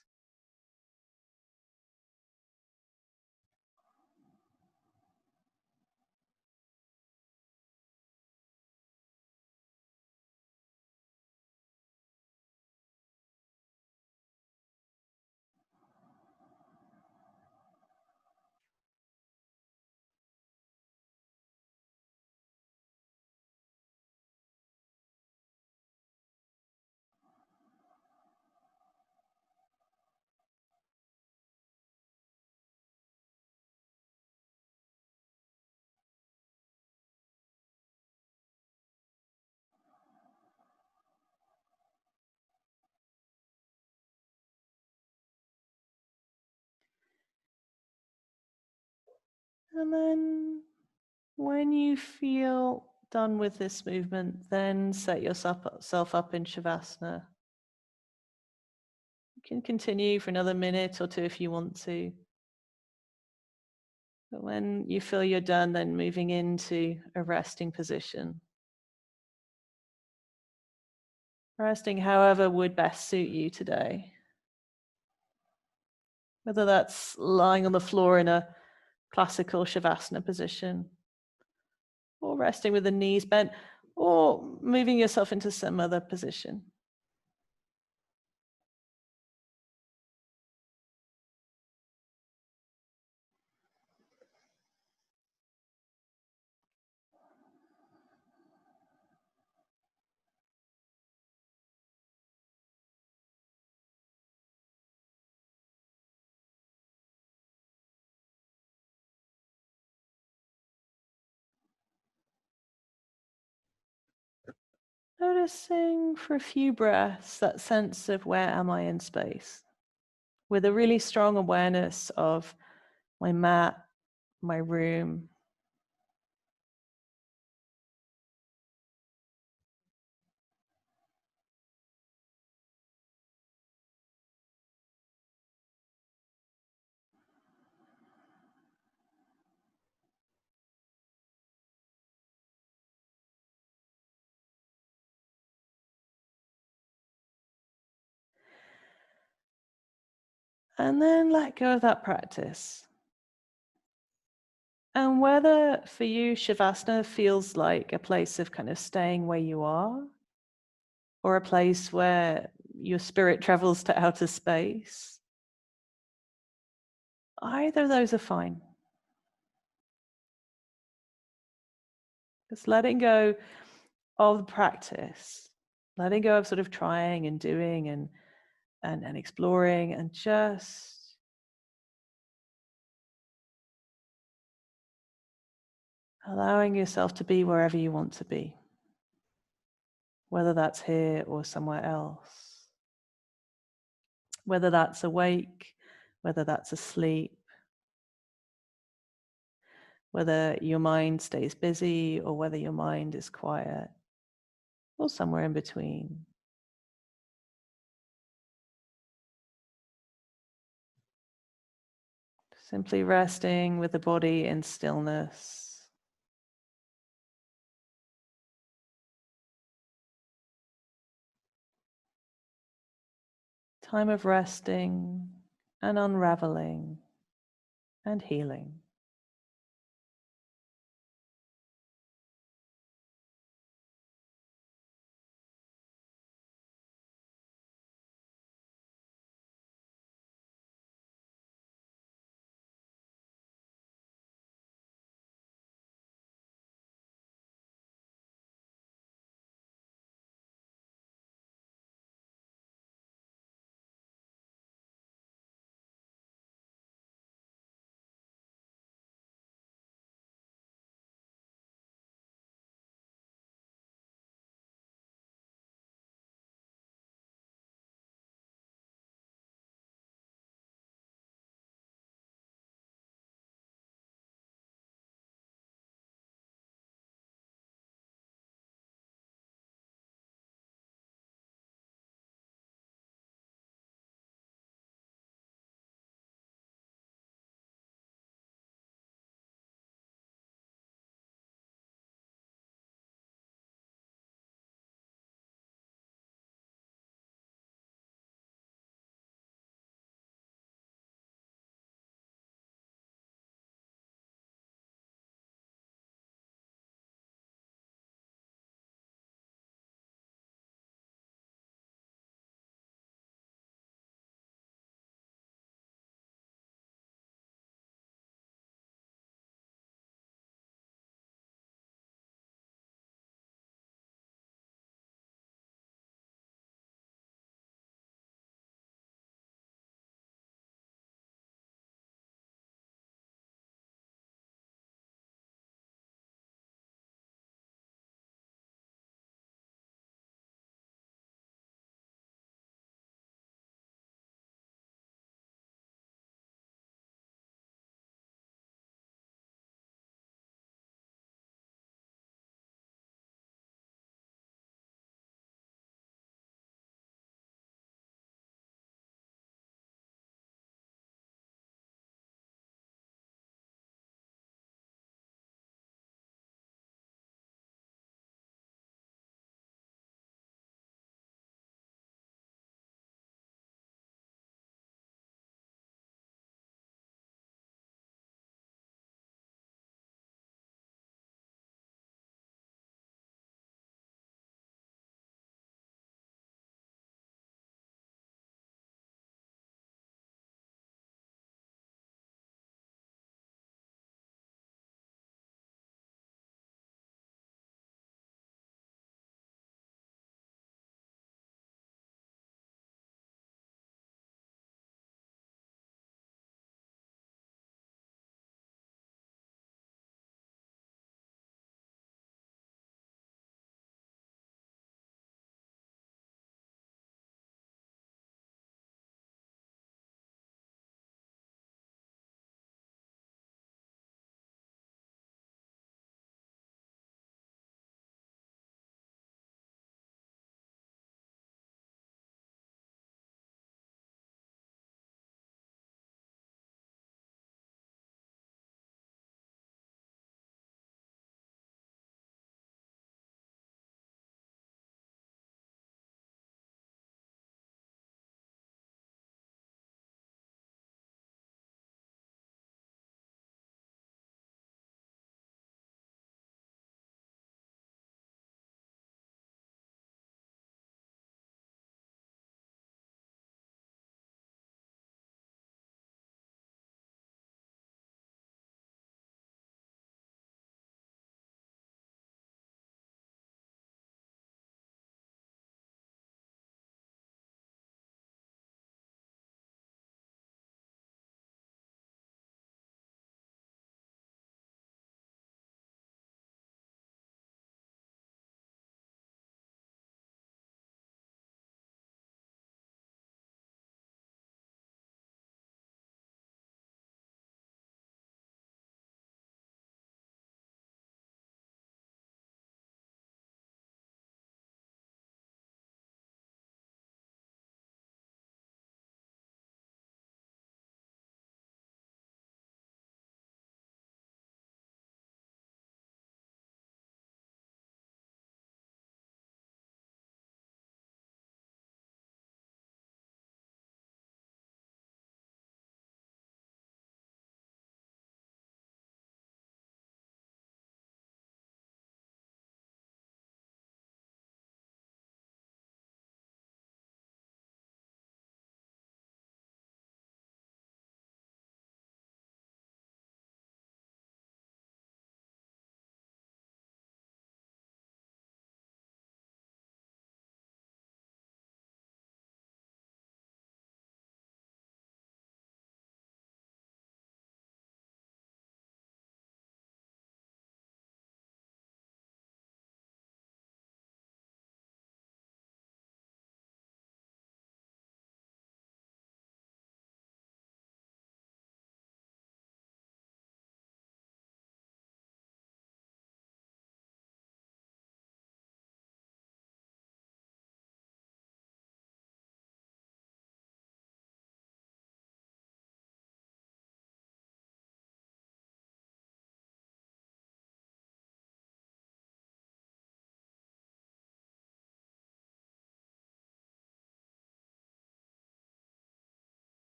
And then when you feel done with this movement, then set yourself up in Shavasana. You can continue for another minute or two if you want to. But when you feel you're done, then moving into a resting position. Resting however would best suit you today. Whether that's lying on the floor in a classical Shavasana position, or resting with the knees bent, or moving yourself into some other position. Noticing for a few breaths that sense of where am I in space, with a really strong awareness of my mat, my room. And then let go of that practice. And whether for you Shavasana feels like a place of kind of staying where you are, or a place where your spirit travels to outer space, either of those are fine. Just letting go of the practice, letting go of sort of trying and doing and exploring, and just allowing yourself to be wherever you want to be, whether that's here or somewhere else, whether that's awake, whether that's asleep, whether your mind stays busy or whether your mind is quiet, or somewhere in between. Simply resting with the body in stillness. Time of resting and unraveling and healing.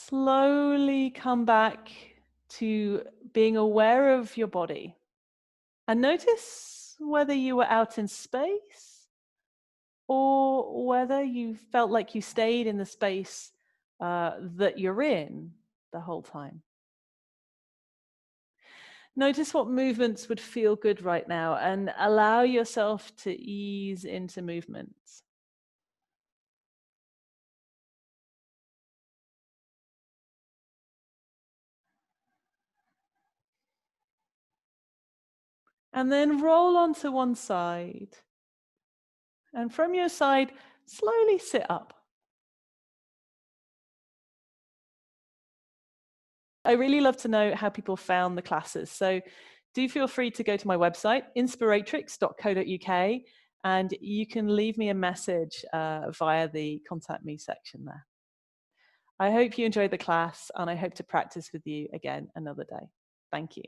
Slowly come back to being aware of your body. And notice whether you were out in space or whether you felt like you stayed in the space that you're in the whole time. Notice what movements would feel good right now and allow yourself to ease into movements. And then roll onto one side. And from your side, slowly sit up. I really love to know how people found the classes. So do feel free to go to my website, inspiratrix.co.uk, and you can leave me a message via the contact me section there. I hope you enjoyed the class, and I hope to practice with you again another day. Thank you.